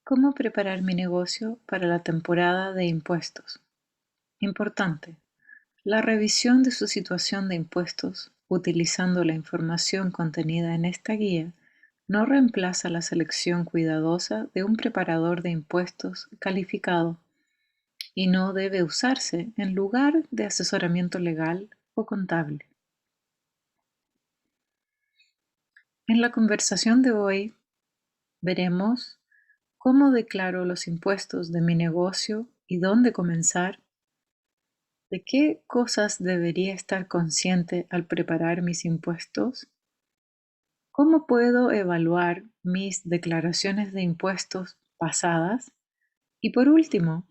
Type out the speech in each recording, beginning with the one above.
¿Cómo preparar mi negocio para la temporada de impuestos? Importante. La revisión de su situación de impuestos, utilizando la información contenida en esta guía, no reemplaza la selección cuidadosa de un preparador de impuestos calificado y no debe usarse en lugar de asesoramiento legal o contable. En la conversación de hoy veremos cómo declaro los impuestos de mi negocio y dónde comenzar. ¿De qué cosas debería estar consciente al preparar mis impuestos? ¿Cómo puedo evaluar mis declaraciones de impuestos pasadas? Y por último,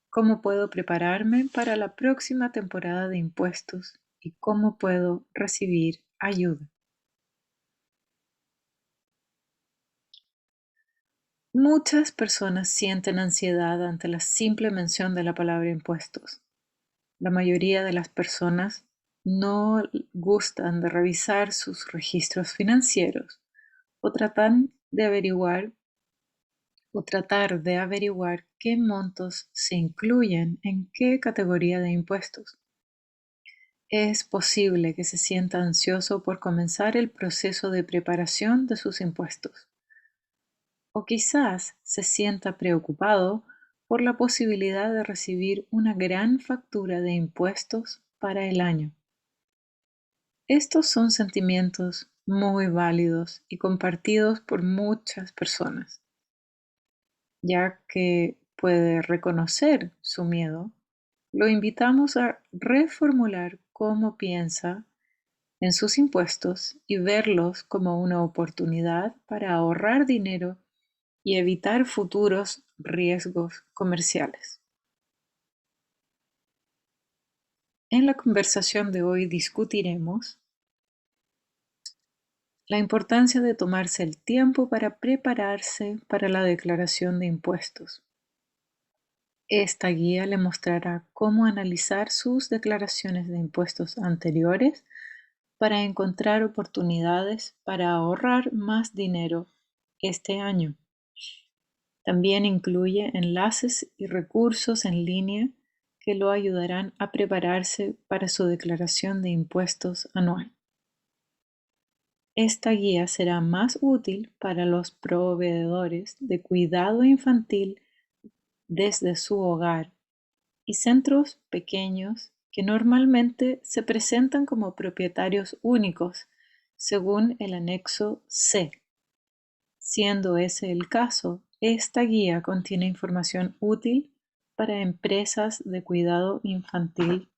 ¿cómo puedo prepararme para la próxima temporada de impuestos y cómo puedo recibir ayuda? Muchas personas sienten ansiedad ante la simple mención de la palabra impuestos. La mayoría de las personas no gustan de revisar sus registros financieros o tratar de averiguar qué montos se incluyen en qué categoría de impuestos. Es posible que se sienta ansioso por comenzar el proceso de preparación de sus impuestos, o quizás se sienta preocupado por la posibilidad de recibir una gran factura de impuestos para el año. Estos son sentimientos muy válidos y compartidos por muchas personas. Ya que puede reconocer su miedo, lo invitamos a reformular cómo piensa en sus impuestos y verlos como una oportunidad para ahorrar dinero y evitar futuros riesgos comerciales. En la conversación de hoy discutiremos la importancia de tomarse el tiempo para prepararse para la declaración de impuestos. Esta guía le mostrará cómo analizar sus declaraciones de impuestos anteriores para encontrar oportunidades para ahorrar más dinero este año. También incluye enlaces y recursos en línea que lo ayudarán a prepararse para su declaración de impuestos anual. Esta guía será más útil para los proveedores de cuidado infantil desde su hogar y centros pequeños que normalmente se presentan como propietarios únicos, según el anexo C. Siendo ese el caso, esta guía contiene información útil para empresas de cuidado infantil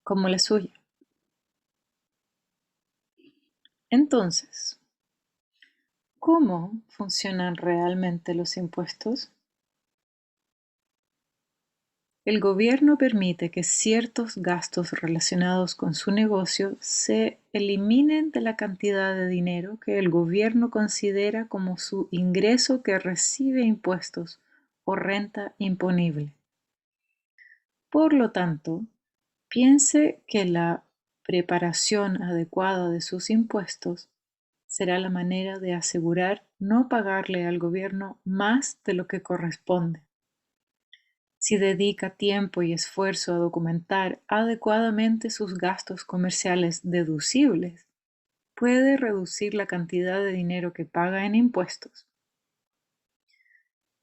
como la suya. Entonces, ¿cómo funcionan realmente los impuestos? El gobierno permite que ciertos gastos relacionados con su negocio se eliminen de la cantidad de dinero que el gobierno considera como su ingreso que recibe impuestos o renta imponible. Por lo tanto, piense que la preparación adecuada de sus impuestos será la manera de asegurar no pagarle al gobierno más de lo que corresponde. Si dedica tiempo y esfuerzo a documentar adecuadamente sus gastos comerciales deducibles, puede reducir la cantidad de dinero que paga en impuestos.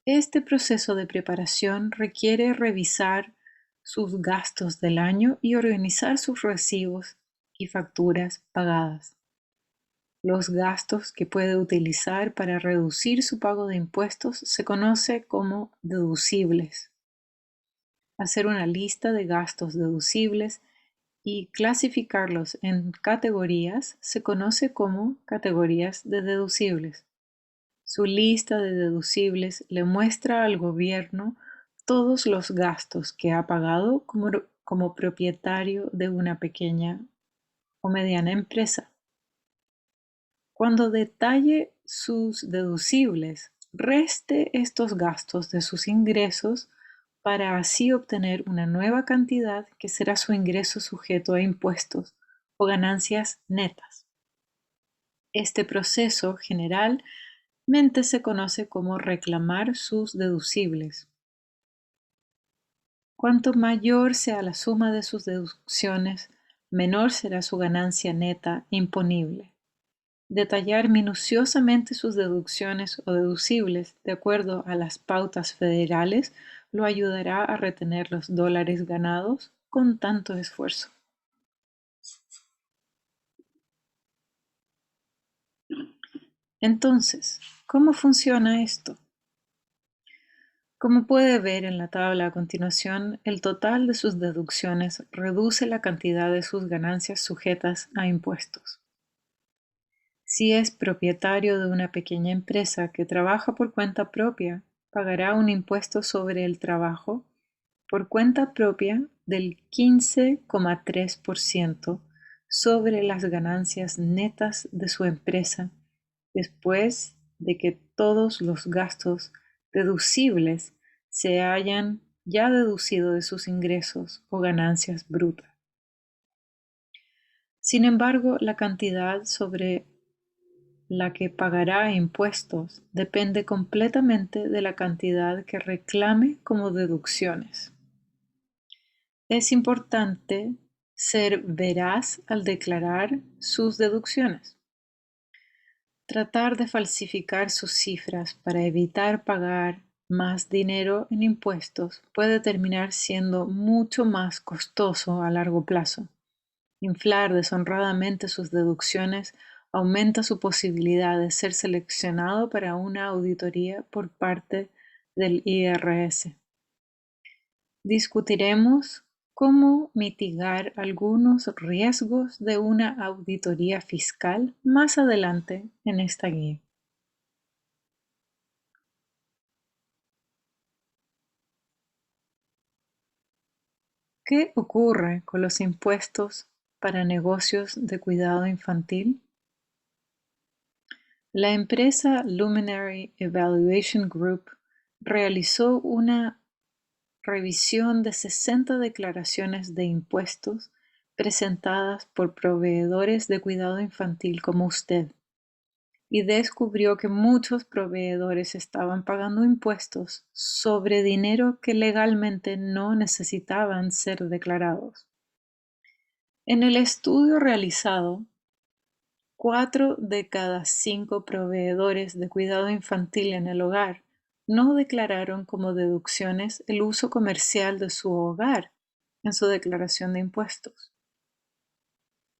Este proceso de preparación requiere revisar sus gastos del año y organizar sus recibos y facturas pagadas. Los gastos que puede utilizar para reducir su pago de impuestos se conoce como deducibles. Hacer una lista de gastos deducibles y clasificarlos en categorías se conoce como categorías de deducibles. Su lista de deducibles le muestra al gobierno todos los gastos que ha pagado como propietario de una pequeña o mediana empresa. Cuando detalle sus deducibles, reste estos gastos de sus ingresos para así obtener una nueva cantidad que será su ingreso sujeto a impuestos o ganancias netas. Este proceso generalmente se conoce como reclamar sus deducibles. Cuanto mayor sea la suma de sus deducciones, menor será su ganancia neta imponible. Detallar minuciosamente sus deducciones o deducibles de acuerdo a las pautas federales lo ayudará a retener los dólares ganados con tanto esfuerzo. Entonces, ¿cómo funciona esto? Como puede ver en la tabla a continuación, el total de sus deducciones reduce la cantidad de sus ganancias sujetas a impuestos. Si es propietario de una pequeña empresa que trabaja por cuenta propia, pagará un impuesto sobre el trabajo por cuenta propia del 15,3% sobre las ganancias netas de su empresa después de que todos los gastos deducibles se hayan ya deducido de sus ingresos o ganancias brutas. Sin embargo, la cantidad sobre la que pagará impuestos depende completamente de la cantidad que reclame como deducciones. Es importante ser veraz al declarar sus deducciones. Tratar de falsificar sus cifras para evitar pagar más dinero en impuestos puede terminar siendo mucho más costoso a largo plazo. Inflar deshonradamente sus deducciones aumenta su posibilidad de ser seleccionado para una auditoría por parte del IRS. Discutiremos cómo mitigar algunos riesgos de una auditoría fiscal más adelante en esta guía. ¿Qué ocurre con los impuestos para negocios de cuidado infantil? La empresa Luminary Evaluation Group realizó una revisión de 60 declaraciones de impuestos presentadas por proveedores de cuidado infantil como usted y descubrió que muchos proveedores estaban pagando impuestos sobre dinero que legalmente no necesitaban ser declarados. En el estudio realizado, 4 de cada 5 proveedores de cuidado infantil en el hogar no declararon como deducciones el uso comercial de su hogar en su declaración de impuestos.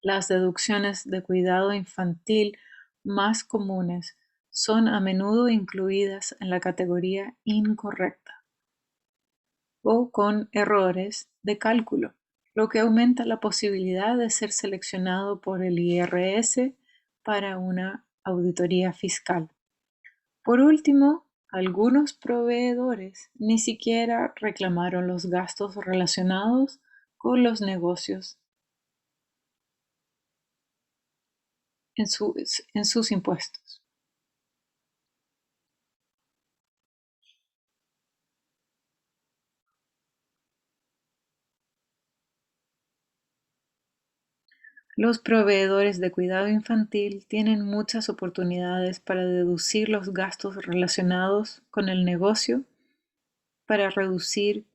Las deducciones de cuidado infantil más comunes son a menudo incluidas en la categoría incorrecta o con errores de cálculo, lo que aumenta la posibilidad de ser seleccionado por el IRS para una auditoría fiscal. Por último, algunos proveedores ni siquiera reclamaron los gastos relacionados con los negocios en sus impuestos. Los proveedores de cuidado infantil tienen muchas oportunidades para deducir los gastos relacionados con el negocio para reducir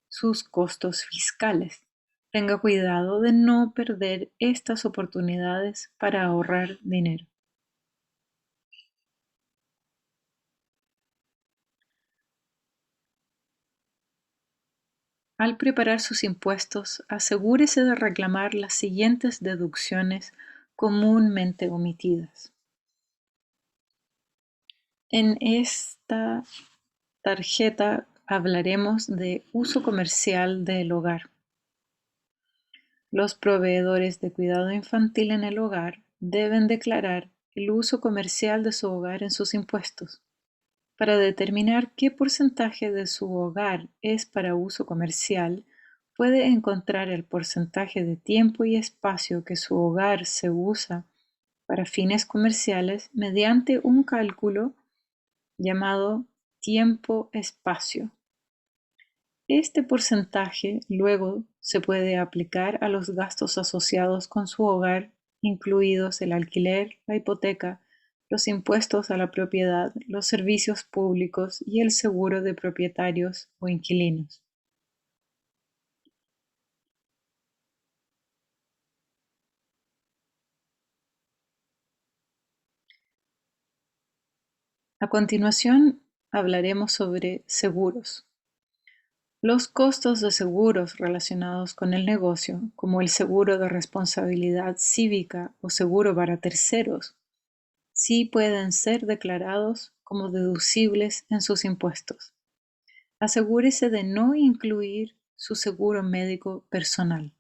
sus costos fiscales. Tenga cuidado de no perder estas oportunidades para ahorrar dinero. Al preparar sus impuestos, asegúrese de reclamar las siguientes deducciones comúnmente omitidas. En esta tarjeta hablaremos de uso comercial del hogar. Los proveedores de cuidado infantil en el hogar deben declarar el uso comercial de su hogar en sus impuestos. Para determinar qué porcentaje de su hogar es para uso comercial, puede encontrar el porcentaje de tiempo y espacio que su hogar se usa para fines comerciales mediante un cálculo llamado tiempo-espacio. Este porcentaje luego se puede aplicar a los gastos asociados con su hogar incluidos el alquiler, la hipoteca, los impuestos a la propiedad, los servicios públicos y el seguro de propietarios o inquilinos. A continuación, hablaremos sobre seguros. Los costos de seguros relacionados con el negocio, como el seguro de responsabilidad cívica o seguro para terceros, sí pueden ser declarados como deducibles en sus impuestos. Asegúrese de no incluir su seguro médico personal.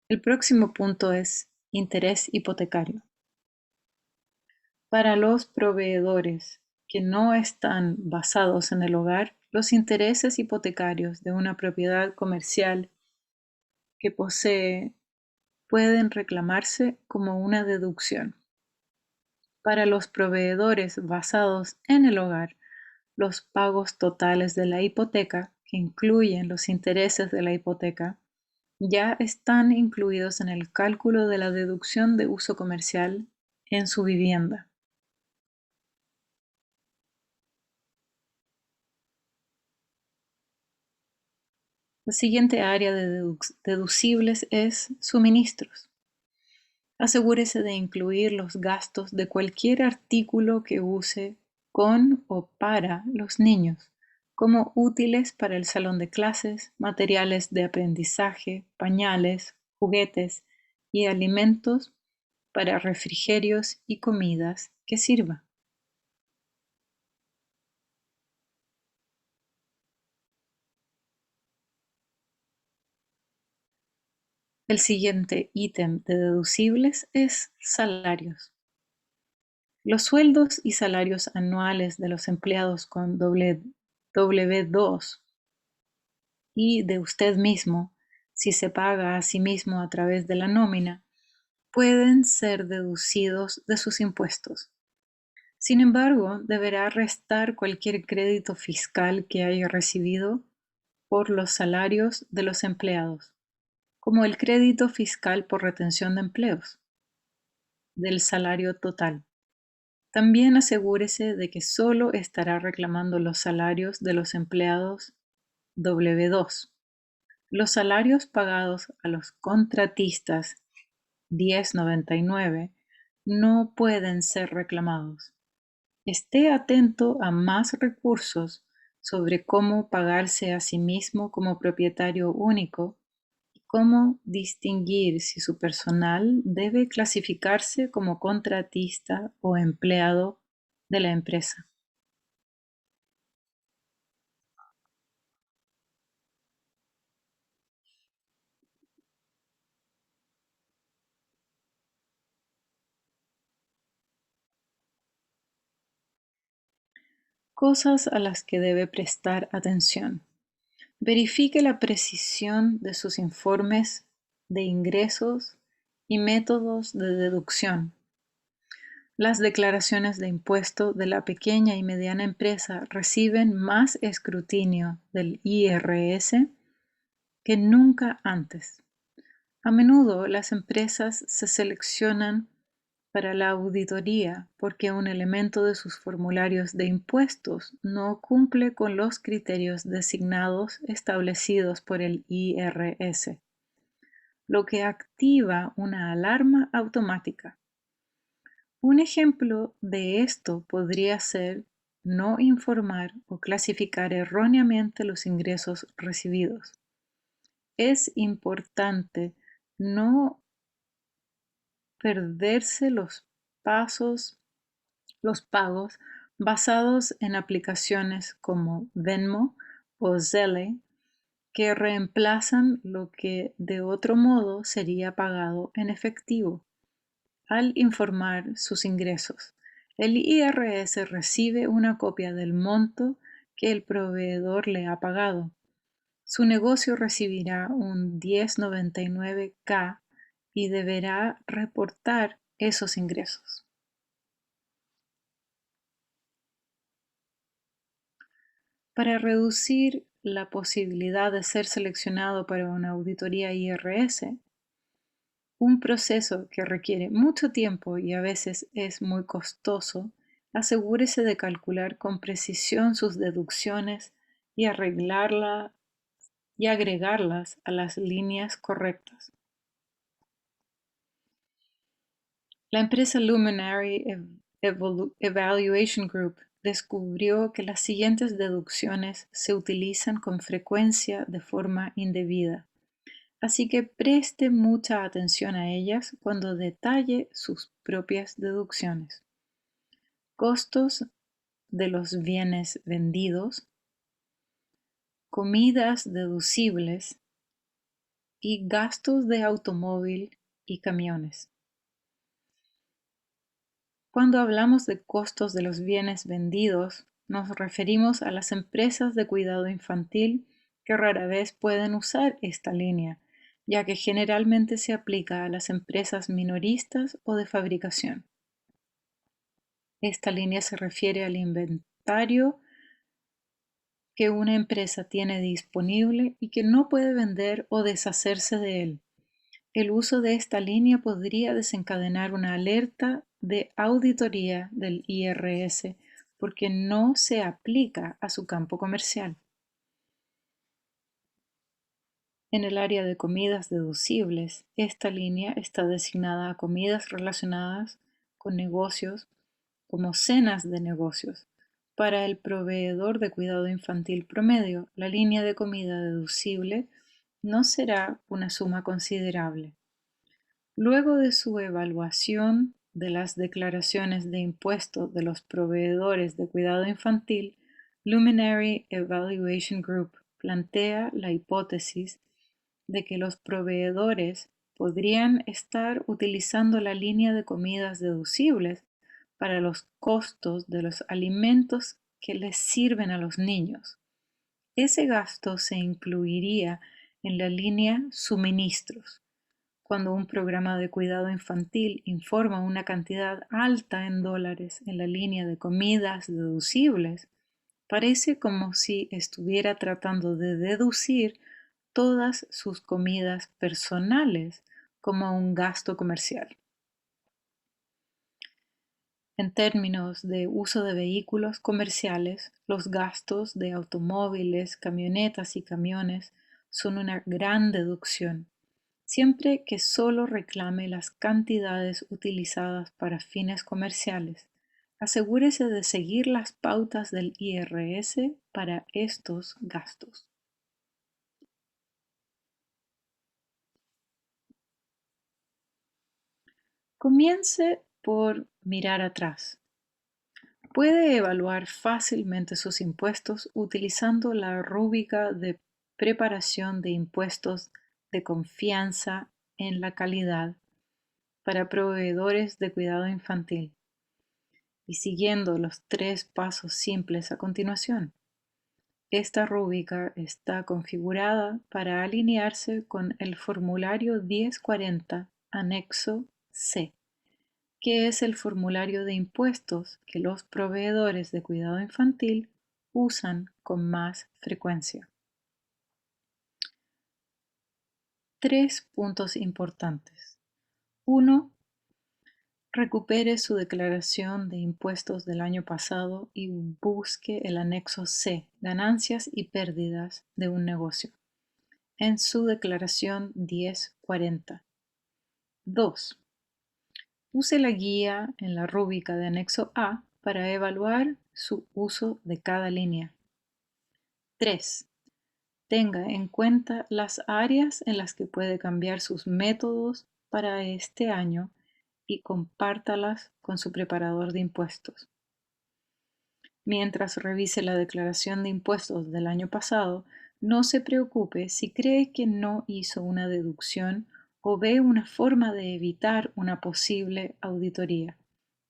El próximo punto es interés hipotecario. Para los proveedores que no están basados en el hogar, los intereses hipotecarios de una propiedad comercial que posee pueden reclamarse como una deducción. Para los proveedores basados en el hogar, los pagos totales de la hipoteca, que incluyen los intereses de la hipoteca, ya están incluidos en el cálculo de la deducción de uso comercial en su vivienda. La siguiente área de deducibles es suministros. Asegúrese de incluir los gastos de cualquier artículo que use con o para los niños, como útiles para el salón de clases, materiales de aprendizaje, pañales, juguetes y alimentos para refrigerios y comidas que sirva. El siguiente ítem de deducibles es salarios. Los sueldos y salarios anuales de los empleados con W2 y de usted mismo, si se paga a sí mismo a través de la nómina, pueden ser deducidos de sus impuestos. Sin embargo, deberá restar cualquier crédito fiscal que haya recibido por los salarios de los empleados, como el crédito fiscal por retención de empleos, del salario total. También asegúrese de que solo estará reclamando los salarios de los empleados W2. Los salarios pagados a los contratistas 1099 no pueden ser reclamados. Esté atento a más recursos sobre cómo pagarse a sí mismo como propietario único y cómo distinguir si su personal debe clasificarse como contratista o empleado de la empresa. Cosas a las que debe prestar atención. Verifique la precisión de sus informes de ingresos y métodos de deducción. Las declaraciones de impuesto de la pequeña y mediana empresa reciben más escrutinio del IRS que nunca antes. A menudo las empresas se seleccionan para la auditoría porque un elemento de sus formularios de impuestos no cumple con los criterios designados establecidos por el IRS, lo que activa una alarma automática. Un ejemplo de esto podría ser no informar o clasificar erróneamente los ingresos recibidos. Es importante no perderse los pagos basados en aplicaciones como Venmo o Zelle que reemplazan lo que de otro modo sería pagado en efectivo. Al informar sus ingresos, el IRS recibe una copia del monto que el proveedor le ha pagado. Su negocio recibirá un 1099-K y deberá reportar esos ingresos. Para reducir la posibilidad de ser seleccionado para una auditoría IRS, un proceso que requiere mucho tiempo y a veces es muy costoso, asegúrese de calcular con precisión sus deducciones y y agregarlas a las líneas correctas. La empresa Luminary Evaluation Group descubrió que las siguientes deducciones se utilizan con frecuencia de forma indebida, así que preste mucha atención a ellas cuando detalle sus propias deducciones. Costos de los bienes vendidos, comidas deducibles y gastos de automóvil y camiones. Cuando hablamos de costos de los bienes vendidos, nos referimos a las empresas de cuidado infantil que rara vez pueden usar esta línea, ya que generalmente se aplica a las empresas minoristas o de fabricación. Esta línea se refiere al inventario que una empresa tiene disponible y que no puede vender o deshacerse de él. El uso de esta línea podría desencadenar una alerta de auditoría del IRS porque no se aplica a su campo comercial. En el área de comidas deducibles, esta línea está designada a comidas relacionadas con negocios como cenas de negocios. Para el proveedor de cuidado infantil promedio, la línea de comida deducible no será una suma considerable. Luego de su evaluación de las declaraciones de impuesto de los proveedores de cuidado infantil, Luminary Evaluation Group plantea la hipótesis de que los proveedores podrían estar utilizando la línea de comidas deducibles para los costos de los alimentos que les sirven a los niños. Ese gasto se incluiría en la línea suministros. Cuando un programa de cuidado infantil informa una cantidad alta en dólares en la línea de comidas deducibles, parece como si estuviera tratando de deducir todas sus comidas personales como un gasto comercial. En términos de uso de vehículos comerciales, los gastos de automóviles, camionetas y camiones son una gran deducción, siempre que solo reclame las cantidades utilizadas para fines comerciales. Asegúrese de seguir las pautas del IRS para estos gastos. Comience por mirar atrás. Puede evaluar fácilmente sus impuestos utilizando la rúbrica de preparación de impuestos de confianza en la calidad para proveedores de cuidado infantil y siguiendo los 3 pasos simples a continuación. Esta rúbrica está configurada para alinearse con el formulario 1040, anexo C, que es el formulario de impuestos que los proveedores de cuidado infantil usan con más frecuencia. 3 puntos importantes. 1. Recupere su declaración de impuestos del año pasado y busque el anexo C, ganancias y pérdidas de un negocio, en su declaración 1040. 2. Use la guía en la rúbrica de anexo A para evaluar su uso de cada línea. 3. Tenga en cuenta las áreas en las que puede cambiar sus métodos para este año y compártalas con su preparador de impuestos. Mientras revise la declaración de impuestos del año pasado, no se preocupe si cree que no hizo una deducción o ve una forma de evitar una posible auditoría,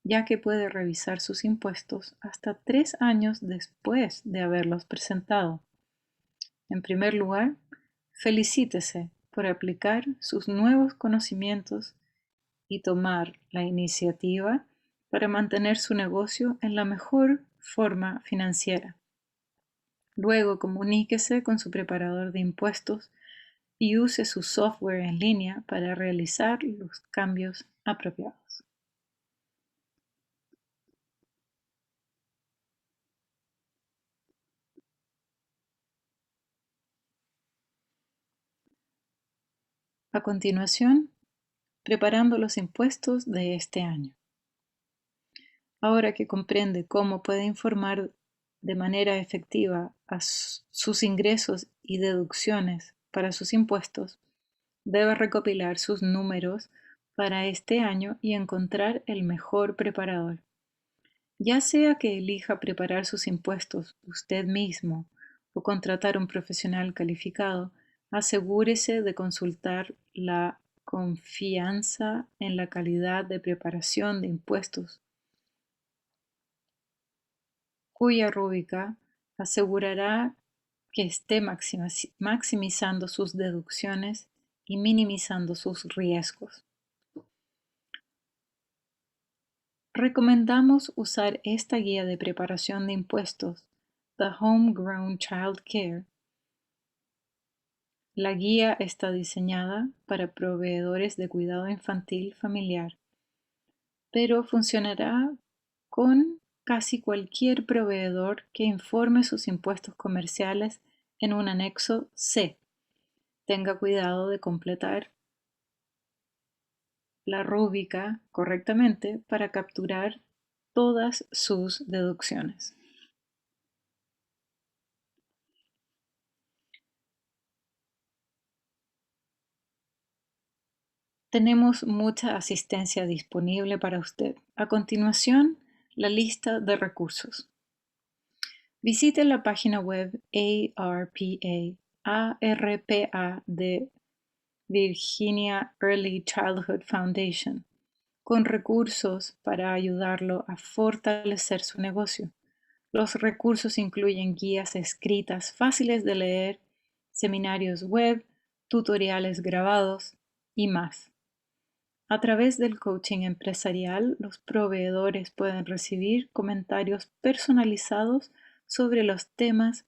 ya que puede revisar sus impuestos hasta 3 años después de haberlos presentado. En primer lugar, felicítese por aplicar sus nuevos conocimientos y tomar la iniciativa para mantener su negocio en la mejor forma financiera. Luego comuníquese con su preparador de impuestos y use su software en línea para realizar los cambios apropiados. A continuación, preparando los impuestos de este año. Ahora que comprende cómo puede informar de manera efectiva a sus ingresos y deducciones para sus impuestos, debe recopilar sus números para este año y encontrar el mejor preparador. Ya sea que elija preparar sus impuestos usted mismo o contratar un profesional calificado, asegúrese de consultar la confianza en la calidad de preparación de impuestos, cuya rúbrica asegurará que esté maximizando sus deducciones y minimizando sus riesgos. Recomendamos usar esta guía de preparación de impuestos, The Homegrown Child Care. La guía está diseñada para proveedores de cuidado infantil familiar, pero funcionará con casi cualquier proveedor que informe sus impuestos comerciales en un anexo C. Tenga cuidado de completar la rúbrica correctamente para capturar todas sus deducciones. Tenemos mucha asistencia disponible para usted. A continuación, la lista de recursos. Visite la página web ARPA de Virginia Early Childhood Foundation, con recursos para ayudarlo a fortalecer su negocio. Los recursos incluyen guías escritas fáciles de leer, seminarios web, tutoriales grabados y más. A través del coaching empresarial, los proveedores pueden recibir comentarios personalizados sobre los temas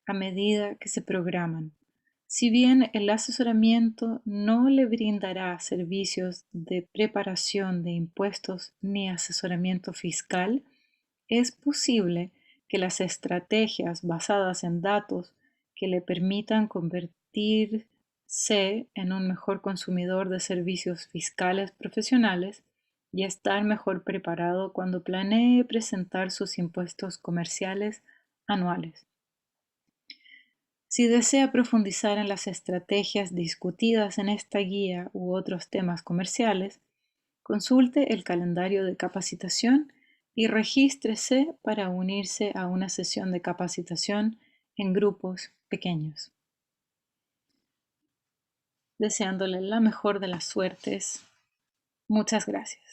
a medida que se programan. Si bien el asesoramiento no le brindará servicios de preparación de impuestos ni asesoramiento fiscal, es posible que las estrategias basadas en datos que le permitan convertirse en un mejor consumidor de servicios fiscales profesionales y estar mejor preparado cuando planee presentar sus impuestos comerciales anuales. Si desea profundizar en las estrategias discutidas en esta guía u otros temas comerciales, consulte el calendario de capacitación y regístrese para unirse a una sesión de capacitación en grupos pequeños. Deseándole la mejor de las suertes. Muchas gracias.